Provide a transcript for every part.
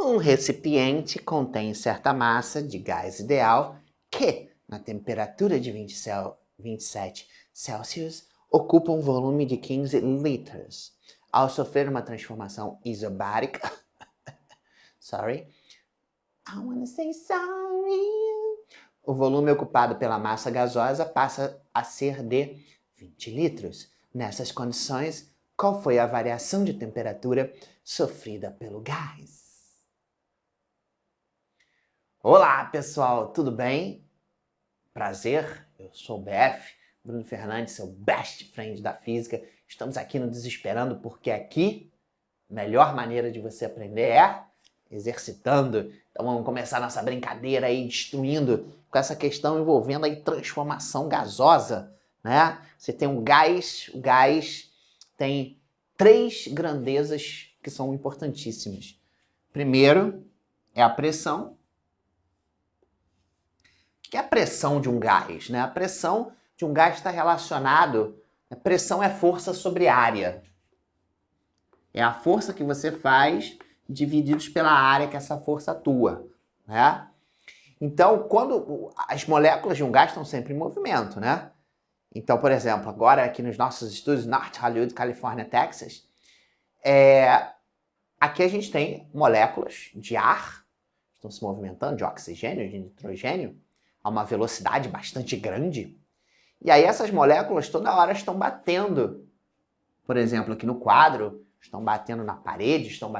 Um recipiente contém certa massa de gás ideal que, na temperatura de 27 Celsius, ocupa um volume de 15 litros. Ao sofrer uma transformação isobárica, I wanna say sorry. O volume ocupado pela massa gasosa passa a ser de 20 litros. Nessas condições, qual foi a variação de temperatura sofrida pelo gás? Olá, pessoal, tudo bem? Prazer, eu sou o BF, Bruno Fernandes, seu best friend da física. Estamos aqui no Desesperando porque aqui a melhor maneira de você aprender é exercitando. Então vamos começar nossa brincadeira aí, destruindo com essa questão envolvendo aí transformação gasosa, né? Você tem um gás, o gás tem 3 grandezas que são importantíssimas. Primeiro é a pressão. O que é a pressão de um gás, né? A pressão de um gás está relacionado, a pressão é força sobre área. É a força que você faz divididos pela área que essa força atua, né? Então, quando as moléculas de um gás estão sempre em movimento, né? Então, por exemplo, agora aqui nos nossos estúdios, North Hollywood, Califórnia, Texas, aqui a gente tem moléculas de ar, estão se movimentando, de oxigênio, de nitrogênio, a uma velocidade bastante grande. E aí essas moléculas toda hora estão batendo. Por exemplo, aqui no quadro, estão batendo na parede, estão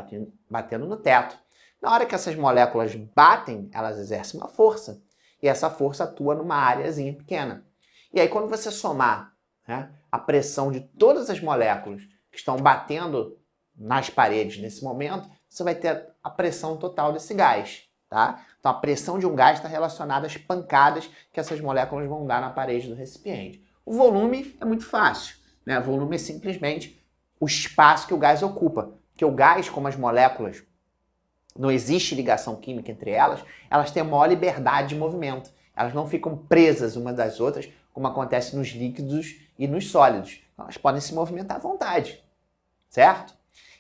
batendo no teto. Na hora que essas moléculas batem, elas exercem uma força. E essa força atua numa áreazinha pequena. E aí quando você somar, né, a pressão de todas as moléculas que estão batendo nas paredes nesse momento, você vai ter a pressão total desse gás. Tá? Então a pressão de um gás está relacionada às pancadas que essas moléculas vão dar na parede do recipiente. O volume é muito fácil, né? O volume é simplesmente o espaço que o gás ocupa. Porque o gás, como as moléculas, não existe ligação química entre elas, elas têm a maior liberdade de movimento. Elas não ficam presas umas das outras, como acontece nos líquidos e nos sólidos. Elas podem se movimentar à vontade, certo?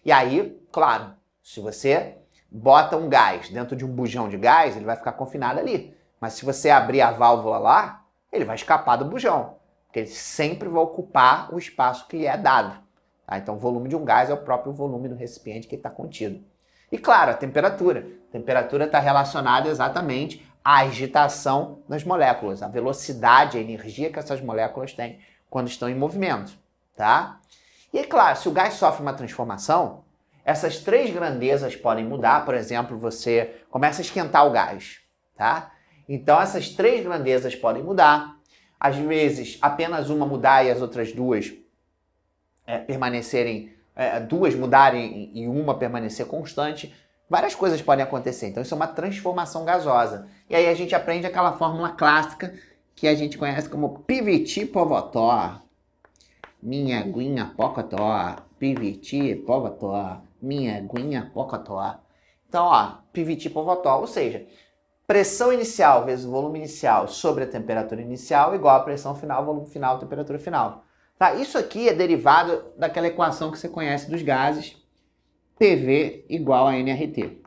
E aí, claro, se você bota um gás dentro de um bujão de gás, ele vai ficar confinado ali. Mas se você abrir a válvula lá, ele vai escapar do bujão, porque ele sempre vai ocupar o espaço que lhe é dado. Tá? Então o volume de um gás é o próprio volume do recipiente que está contido. E claro, a temperatura. A temperatura está relacionada exatamente à agitação das moléculas, a velocidade, a energia que essas moléculas têm quando estão em movimento. Tá? E é claro, se o gás sofre uma transformação, essas 3 grandezas podem mudar. Por exemplo, você começa a esquentar o gás, tá? Então essas 3 grandezas podem mudar. Às vezes apenas uma mudar e as outras 2 permanecerem, 2 mudarem e uma permanecer constante. Várias coisas podem acontecer. Então isso é uma transformação gasosa. E aí a gente aprende aquela fórmula clássica que a gente conhece como PVT Povotó. Minha aguinha pocotó, PVT Povotó. Minha aguinha pocotó. Então, ó, PVT Povotó, ou seja, pressão inicial vezes o volume inicial sobre a temperatura inicial igual a pressão final, volume final, temperatura final. Tá? Isso aqui é derivado daquela equação que você conhece dos gases, PV igual a nRT.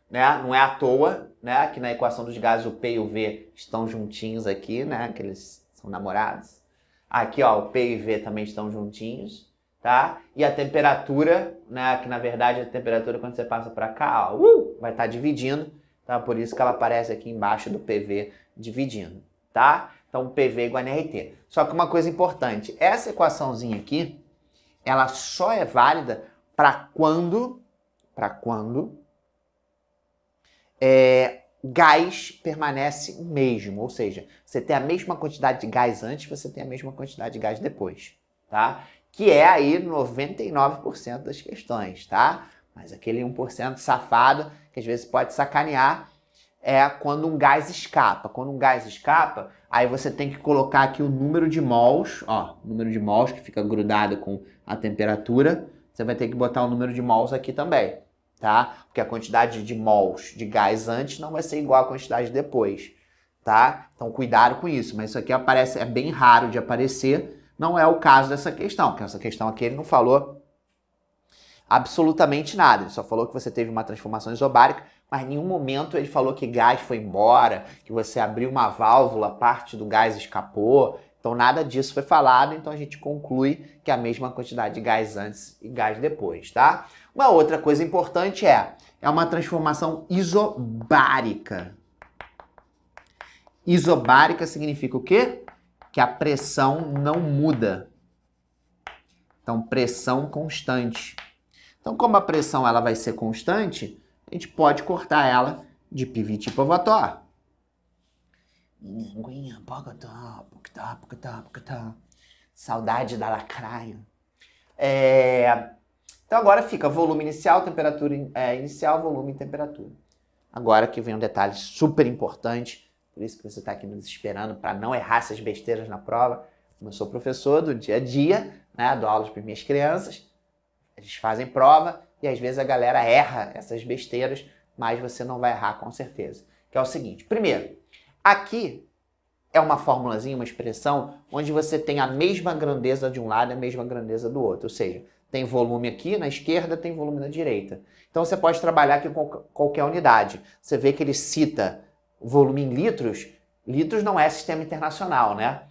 Né? Não é à toa, né, que na equação dos gases o P e o V estão juntinhos aqui, né, que eles são namorados. Aqui, ó, o P e o V também estão juntinhos. Tá? E a temperatura, né, que na verdade a temperatura quando você passa para cá, ó, vai estar dividindo, tá? Por isso que ela aparece aqui embaixo do PV dividindo, tá? Então PV igual a nRT. Só que uma coisa importante, essa equaçãozinha aqui, ela só é válida para quando gás permanece o mesmo, ou seja, você tem a mesma quantidade de gás antes, você tem a mesma quantidade de gás depois, tá? Que é aí 99% das questões, tá? Mas aquele 1% safado, que às vezes pode sacanear, é quando um gás escapa. Quando um gás escapa, aí você tem que colocar aqui o número de mols, ó, número de mols que fica grudado com a temperatura, você vai ter que botar o número de mols aqui também, tá? Porque a quantidade de mols de gás antes não vai ser igual à quantidade depois, tá? Então cuidado com isso, mas isso aqui aparece, é bem raro de aparecer. Não é o caso dessa questão, porque essa questão aqui ele não falou Absolutamente nada. Ele só falou que você teve uma transformação isobárica, mas em nenhum momento ele falou que gás foi embora, que você abriu uma válvula, parte do gás escapou. Então nada disso foi falado, então a gente conclui que é a mesma quantidade de gás antes e gás depois, tá? Uma outra coisa importante é uma transformação isobárica. Isobárica significa o quê? Que a pressão não muda. Então, pressão constante. Então, como a pressão ela vai ser constante, a gente pode cortar ela de pivite Povató. Saudade da lacraia. Então agora fica volume inicial, temperatura inicial, volume e temperatura. Agora que vem um detalhe super importante, por isso que você está aqui nos esperando para não errar essas besteiras na prova. Como eu sou professor do dia a dia, né, dou aulas para minhas crianças, eles fazem prova e às vezes a galera erra essas besteiras, mas você não vai errar com certeza. Que é o seguinte, primeiro, aqui é uma formulazinha, uma expressão, onde você tem a mesma grandeza de um lado e a mesma grandeza do outro. Ou seja, tem volume aqui na esquerda, tem volume na direita. Então você pode trabalhar aqui com qualquer unidade. Você vê que ele cita volume em litros. Litros não é sistema internacional, né?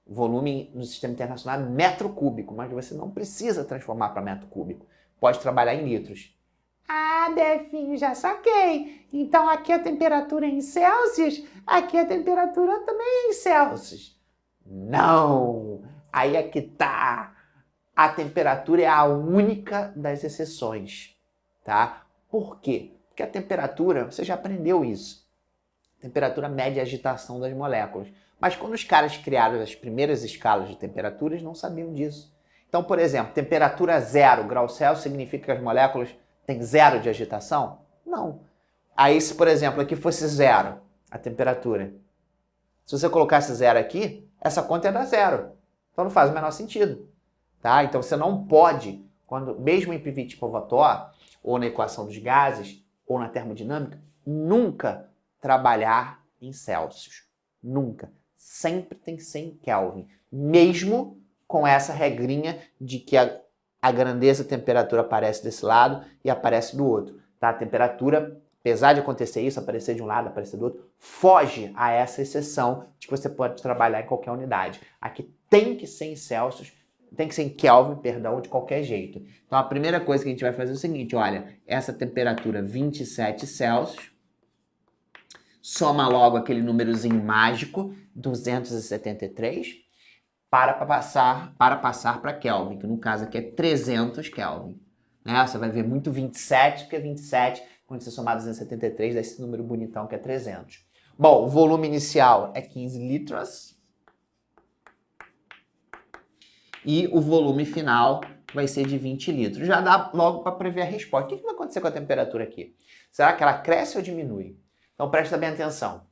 Volume no sistema internacional é metro cúbico, mas você não precisa transformar para metro cúbico. Pode trabalhar em litros. Ah, Definho, já saquei. Então aqui a temperatura é em Celsius, aqui a temperatura também é em Celsius. Não! Aí é que tá. A temperatura é a única das exceções, tá? Por quê? Porque a temperatura, você já aprendeu isso. A temperatura mede a agitação das moléculas. Mas quando os caras criaram as primeiras escalas de temperatura, eles não sabiam disso. Então, por exemplo, temperatura 0 graus Celsius significa que as moléculas têm 0 de agitação? Não. Aí, se, por exemplo, aqui fosse 0 a temperatura, se você colocasse 0 aqui, essa conta ia dar 0. Então não faz o menor sentido. Tá? Então você não pode, mesmo em pivite Povató, ou na equação dos gases, ou na termodinâmica, nunca trabalhar em Celsius. Nunca. Sempre tem que ser em Kelvin. Mesmo com essa regrinha de que a grandeza da temperatura aparece desse lado e aparece do outro. Tá? A temperatura, apesar de acontecer isso, aparecer de um lado, aparecer do outro, foge a essa exceção de que você pode trabalhar em qualquer unidade. Aqui tem que ser em Celsius, tem que ser em Kelvin, perdão, de qualquer jeito. Então a primeira coisa que a gente vai fazer é o seguinte, olha, essa temperatura 27 Celsius, soma logo aquele númerozinho mágico, 273, para passar para Kelvin, que no caso aqui é 300 Kelvin. Né? Você vai ver muito 27, porque 27, quando você somar 273, dá esse número bonitão que é 300. Bom, o volume inicial é 15 litros. E o volume final vai ser de 20 litros. Já dá logo para prever a resposta. O que vai acontecer com a temperatura aqui? Será que ela cresce ou diminui? Então presta bem atenção.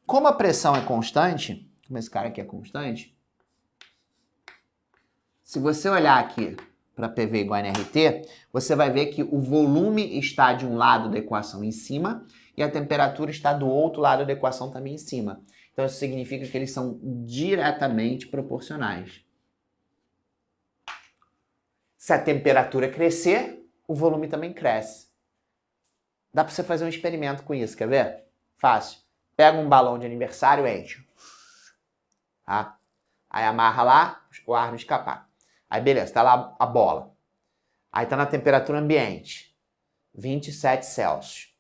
Como a pressão é constante, como esse cara aqui é constante, se você olhar aqui para PV igual a nRT, você vai ver que o volume está de um lado da equação em cima e a temperatura está do outro lado da equação também em cima. Então isso significa que eles são diretamente proporcionais. Se a temperatura crescer, o volume também cresce. Dá para você fazer um experimento com isso, quer ver? Fácil. Pega um balão de aniversário e enche. Tá? Aí amarra lá, o ar não escapar. Aí beleza, tá lá a bola. Aí tá na temperatura ambiente, 27 Celsius.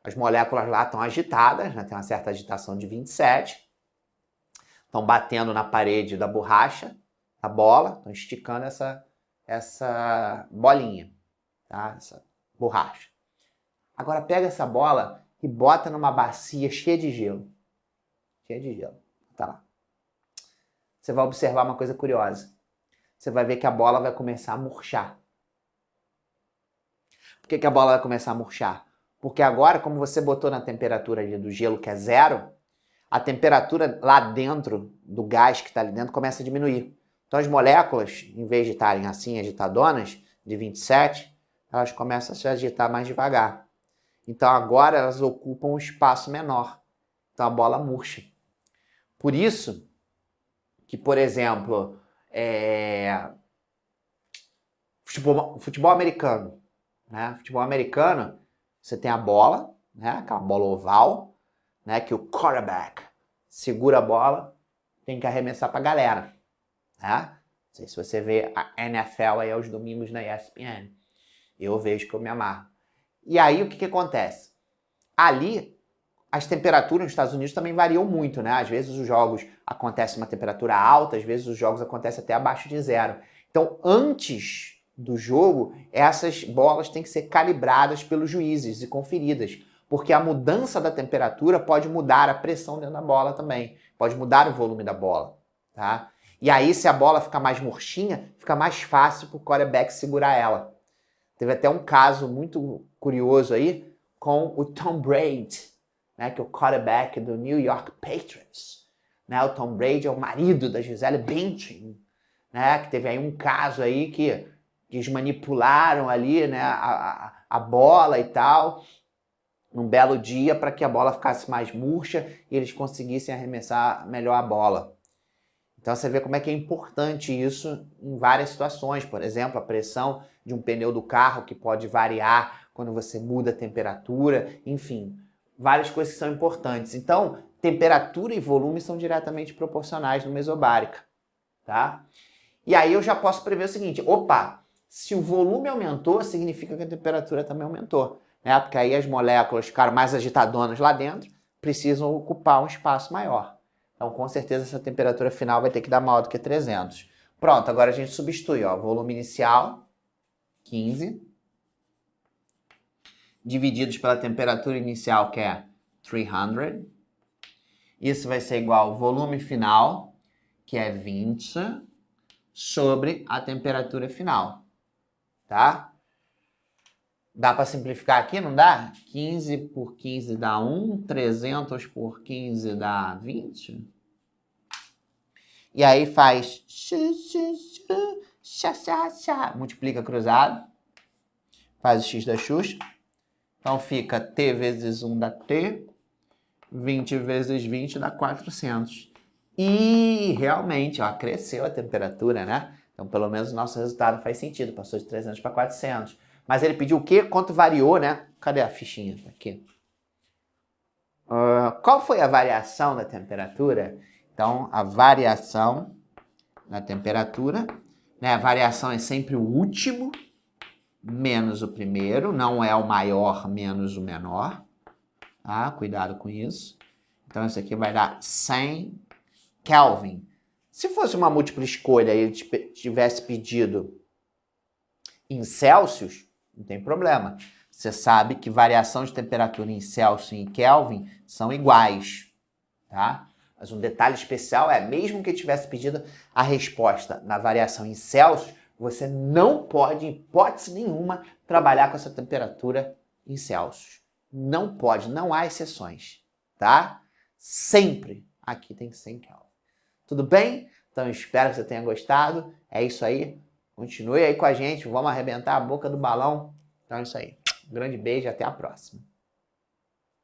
As moléculas lá estão agitadas, né? Tem uma certa agitação de 27. Estão batendo na parede da borracha, da bola, estão esticando essa bolinha, tá? Essa borracha. Agora pega essa bola e bota numa bacia cheia de gelo. Cheia de gelo. Tá lá. Você vai observar uma coisa curiosa. Você vai ver que a bola vai começar a murchar. Por que a bola vai começar a murchar? Porque agora, como você botou na temperatura ali do gelo, que é 0, a temperatura lá dentro do gás que está ali dentro começa a diminuir. Então as moléculas, em vez de estarem assim agitadonas, de 27, elas começam a se agitar mais devagar. Então agora elas ocupam um espaço menor. Então a bola murcha. Por isso que, por exemplo, futebol americano, né? Futebol americano, você tem a bola, né? Aquela bola oval, né? Que o quarterback segura a bola, tem que arremessar pra galera, né? Não sei se você vê a NFL aí aos domingos na ESPN. Eu vejo que eu me amarro. E aí, o que acontece? Ali, as temperaturas nos Estados Unidos também variam muito, né? Às vezes os jogos acontecem uma temperatura alta, às vezes os jogos acontecem até abaixo de zero. Então, antes do jogo, essas bolas têm que ser calibradas pelos juízes e conferidas, porque a mudança da temperatura pode mudar a pressão dentro da bola também, pode mudar o volume da bola, tá? E aí, se a bola fica mais murchinha, fica mais fácil para o quarterback segurar ela. Teve até um caso muito curioso aí com o Tom Brady, né, que é o quarterback do New York Patriots. Né, o Tom Brady é o marido da Gisele Bündchen, né, que teve aí um caso aí que eles manipularam ali, né, a bola e tal, num belo dia para que a bola ficasse mais murcha e eles conseguissem arremessar melhor a bola. Então você vê como é que é importante isso em várias situações. Por exemplo, a pressão de um pneu do carro que pode variar quando você muda a temperatura, enfim, várias coisas que são importantes. Então, temperatura e volume são diretamente proporcionais no mesobárica, tá? E aí eu já posso prever o seguinte, opa, se o volume aumentou, significa que a temperatura também aumentou, né? Porque aí as moléculas ficaram mais agitadonas lá dentro, precisam ocupar um espaço maior. Então, com certeza, essa temperatura final vai ter que dar maior do que 300. Pronto, agora a gente substitui, ó, volume inicial, 15, divididos pela temperatura inicial, que é 300. Isso vai ser igual ao volume final, que é 20, sobre a temperatura final, tá? Dá para simplificar aqui, não dá? 15 por 15 dá 1, 300 por 15 dá 20. E aí faz multiplica cruzado, faz o x da Xuxa. Então fica t vezes 1 dá t, 20 vezes 20 dá 400. E realmente, ó, cresceu a temperatura, né? Então pelo menos o nosso resultado faz sentido, passou de 300 para 400. Mas ele pediu o quê? Quanto variou, né? Cadê a fichinha? Aqui. Qual foi a variação da temperatura? Então, a variação da temperatura, né? A variação é sempre o último menos o primeiro, não é o maior menos o menor. Tá? Cuidado com isso. Então, isso aqui vai dar 100 Kelvin. Se fosse uma múltipla escolha e ele tivesse pedido em Celsius, não tem problema. Você sabe que variação de temperatura em Celsius e em Kelvin são iguais, tá? Mas um detalhe especial é, mesmo que tivesse pedido a resposta na variação em Celsius, você não pode, em hipótese nenhuma, trabalhar com essa temperatura em Celsius. Não pode, não há exceções, tá? Sempre aqui tem que ser em Kelvin. Tudo bem? Então eu espero que você tenha gostado. É isso aí. Continue aí com a gente, vamos arrebentar a boca do balão. Então é isso aí. Um grande beijo e até a próxima.